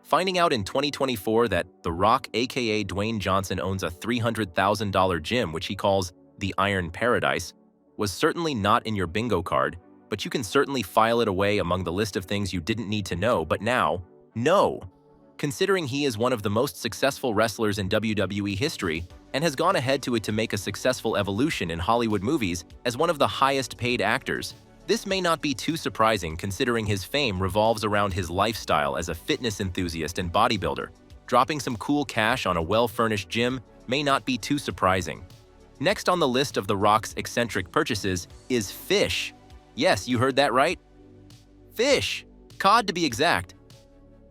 Finding out in 2024 that The Rock, aka Dwayne Johnson, owns a $300,000 gym which he calls the Iron Paradise was certainly not in your bingo card, but you can certainly file it away among the list of things you didn't need to know, but now, know. Considering he is one of the most successful wrestlers in WWE history and has gone ahead to make a successful evolution in Hollywood movies as one of the highest paid actors, this may not be too surprising considering his fame revolves around his lifestyle as a fitness enthusiast and bodybuilder. Dropping some cool cash on a well-furnished gym may not be too surprising. Next on the list of The Rock's eccentric purchases is fish. Yes, you heard that right. Fish. Cod to be exact.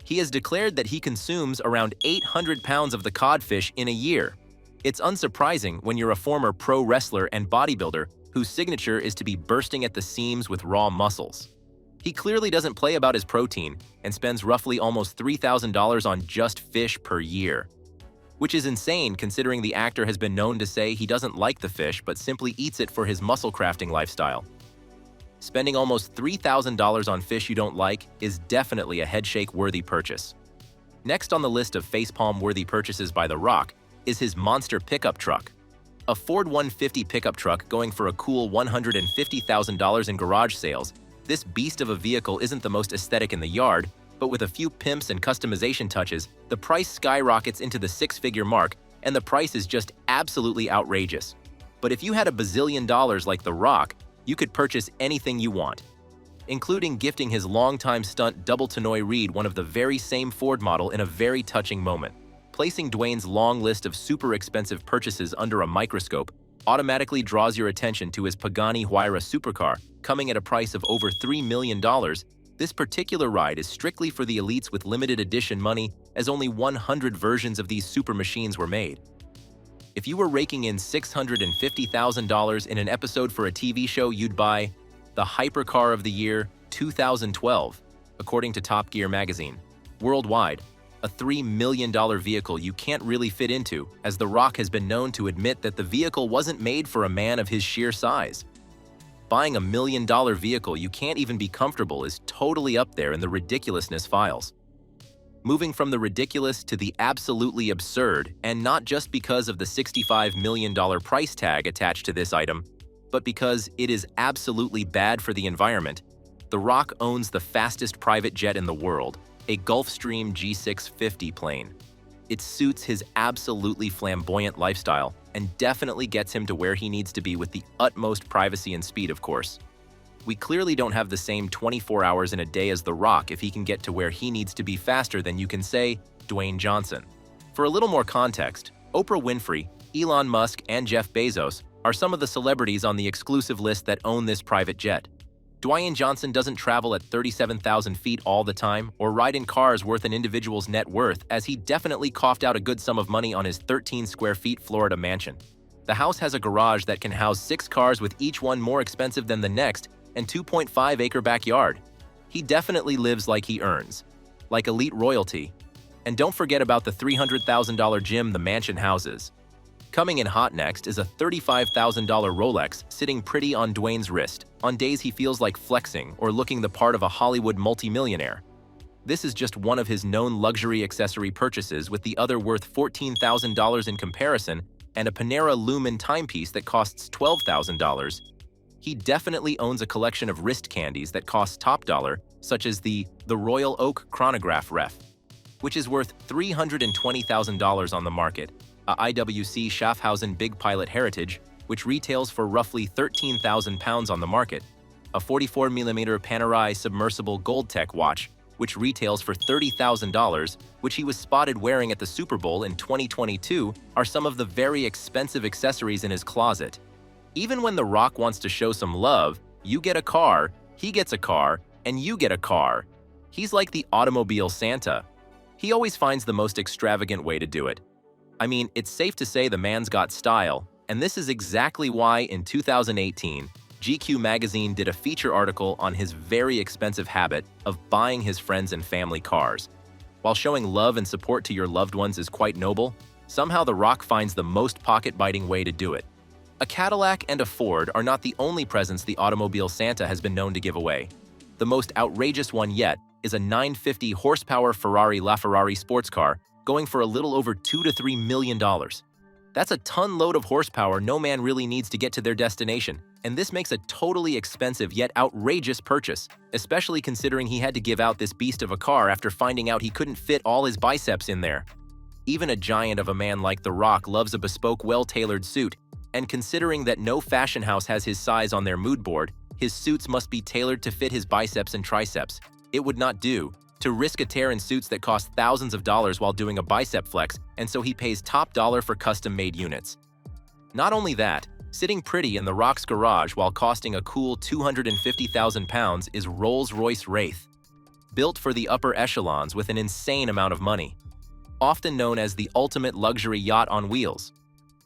He has declared that he consumes around 800 pounds of the codfish in a year. It's unsurprising when you're a former pro wrestler and bodybuilder whose signature is to be bursting at the seams with raw muscles. He clearly doesn't play about his protein and spends roughly almost $3,000 on just fish per year, which is insane considering the actor has been known to say he doesn't like the fish but simply eats it for his muscle crafting lifestyle. Spending almost $3,000 on fish you don't like is definitely a headshake-worthy purchase. Next on the list of facepalm-worthy purchases by The Rock is his monster pickup truck. A Ford 150 pickup truck going for a cool $150,000 in garage sales. This beast of a vehicle isn't the most aesthetic in the yard, but with a few pimps and customization touches, the price skyrockets into the six-figure mark, and the price is just absolutely outrageous. But if you had a bazillion dollars like The Rock, you could purchase anything you want, including gifting his longtime stunt double Tannoy Reed one of the very same Ford model in a very touching moment. Placing Dwayne's long list of super expensive purchases under a microscope automatically draws your attention to his Pagani Huayra supercar, coming at a price of over $3 million. This particular ride is strictly for the elites with limited edition money, as only 100 versions of these super machines were made. If you were raking in $650,000 in an episode for a TV show, you'd buy the hypercar of the year 2012, according to Top Gear magazine. Worldwide, a $3 million vehicle you can't really fit into, as The Rock has been known to admit that the vehicle wasn't made for a man of his sheer size. Buying a $1 million vehicle you can't even be comfortable is totally up there in the ridiculousness files. Moving from the ridiculous to the absolutely absurd, and not just because of the $65 million price tag attached to this item, but because it is absolutely bad for the environment, The Rock owns the fastest private jet in the world, a Gulfstream G650 plane. It suits his absolutely flamboyant lifestyle and definitely gets him to where he needs to be with the utmost privacy and speed, of course. We clearly don't have the same 24 hours in a day as The Rock if he can get to where he needs to be faster than, you can say, Dwayne Johnson. For a little more context, Oprah Winfrey, Elon Musk, and Jeff Bezos are some of the celebrities on the exclusive list that own this private jet. Dwayne Johnson doesn't travel at 37,000 feet all the time or ride in cars worth an individual's net worth, as he definitely coughed out a good sum of money on his 13 square feet Florida mansion. The house has a garage that can house 6 cars, with each one more expensive than the next, and 2.5-acre backyard. He definitely lives like he earns, like elite royalty. And don't forget about the $300,000 gym the mansion houses. Coming in hot next is a $35,000 Rolex sitting pretty on Dwayne's wrist on days he feels like flexing or looking the part of a Hollywood multimillionaire. This is just one of his known luxury accessory purchases, with the other worth $14,000 in comparison, and a Panera Lumen timepiece that costs $12,000. He definitely owns a collection of wrist candies that costs top dollar, such as the Royal Oak Chronograph Ref, which is worth $320,000 on the market, a IWC Schaffhausen Big Pilot Heritage, which retails for roughly 13,000 pounds on the market, a 44mm Panerai Submersible Gold Tech watch, which retails for $30,000, which he was spotted wearing at the Super Bowl in 2022, are some of the very expensive accessories in his closet. Even when The Rock wants to show some love, you get a car, he gets a car, and you get a car. He's like the automobile Santa. He always finds the most extravagant way to do it. I mean, it's safe to say the man's got style, and this is exactly why in 2018, GQ magazine did a feature article on his very expensive habit of buying his friends and family cars. While showing love and support to your loved ones is quite noble, somehow The Rock finds the most pocket-biting way to do it. A Cadillac and a Ford are not the only presents the automobile Santa has been known to give away. The most outrageous one yet is a 950 horsepower Ferrari LaFerrari sports car going for a little over $2 to $3 million. That's a ton load of horsepower no man really needs to get to their destination, and this makes a totally expensive yet outrageous purchase, especially considering he had to give out this beast of a car after finding out he couldn't fit all his biceps in there. Even a giant of a man like The Rock loves a bespoke, well-tailored suit, and considering that no fashion house has his size on their mood board, his suits must be tailored to fit his biceps and triceps. It would not do to risk a tear in suits that cost thousands of dollars while doing a bicep flex, and so he pays top dollar for custom-made units. Not only that, sitting pretty in The Rock's garage while costing a cool 250,000 pounds is Rolls-Royce Wraith, built for the upper echelons with an insane amount of money. Often known as the ultimate luxury yacht on wheels,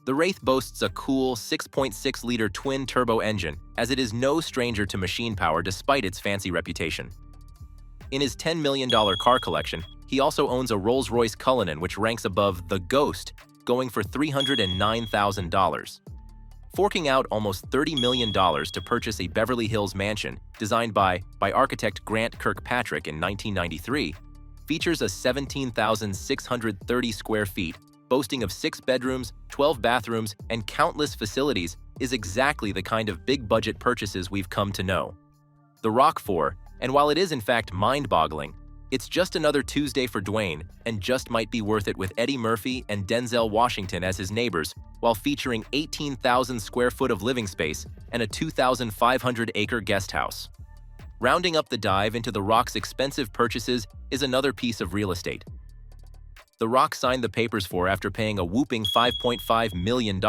the Wraith boasts a cool 6.6-liter twin-turbo engine, as it is no stranger to machine power despite its fancy reputation. In his $10 million car collection, he also owns a Rolls-Royce Cullinan, which ranks above the Ghost, going for $309,000. Forking out almost $30 million to purchase a Beverly Hills mansion designed by architect Grant Kirkpatrick in 1993, features a 17,630 square feet, boasting of 6 bedrooms, 12 bathrooms, and countless facilities, is exactly the kind of big-budget purchases we've come to know. The Rock 4, and while it is in fact mind-boggling, it's just another Tuesday for Dwayne and just might be worth it with Eddie Murphy and Denzel Washington as his neighbors, while featuring 18,000 square foot of living space and a 2,500-acre guest house. Rounding up the dive into The Rock's expensive purchases is another piece of real estate. The Rock signed the papers for after paying a whopping $5.5 million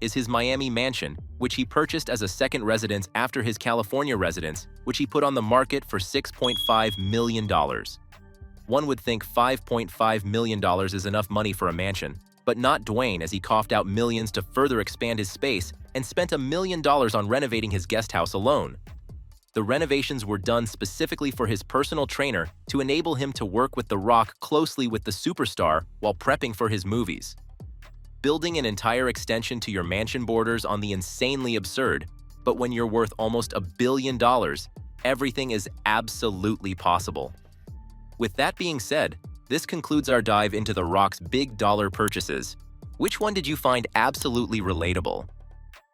is his Miami mansion, which he purchased as a second residence after his California residence, which he put on the market for $6.5 million. One would think $5.5 million is enough money for a mansion, but not Dwayne, as he coughed out millions to further expand his space and spent $1 million on renovating his guest house alone. The renovations were done specifically for his personal trainer to enable him to work with The Rock closely with the superstar while prepping for his movies. Building an entire extension to your mansion borders on the insanely absurd, but when you're worth almost $1 billion, everything is absolutely possible. With that being said, this concludes our dive into The Rock's big dollar purchases. Which one did you find absolutely relatable?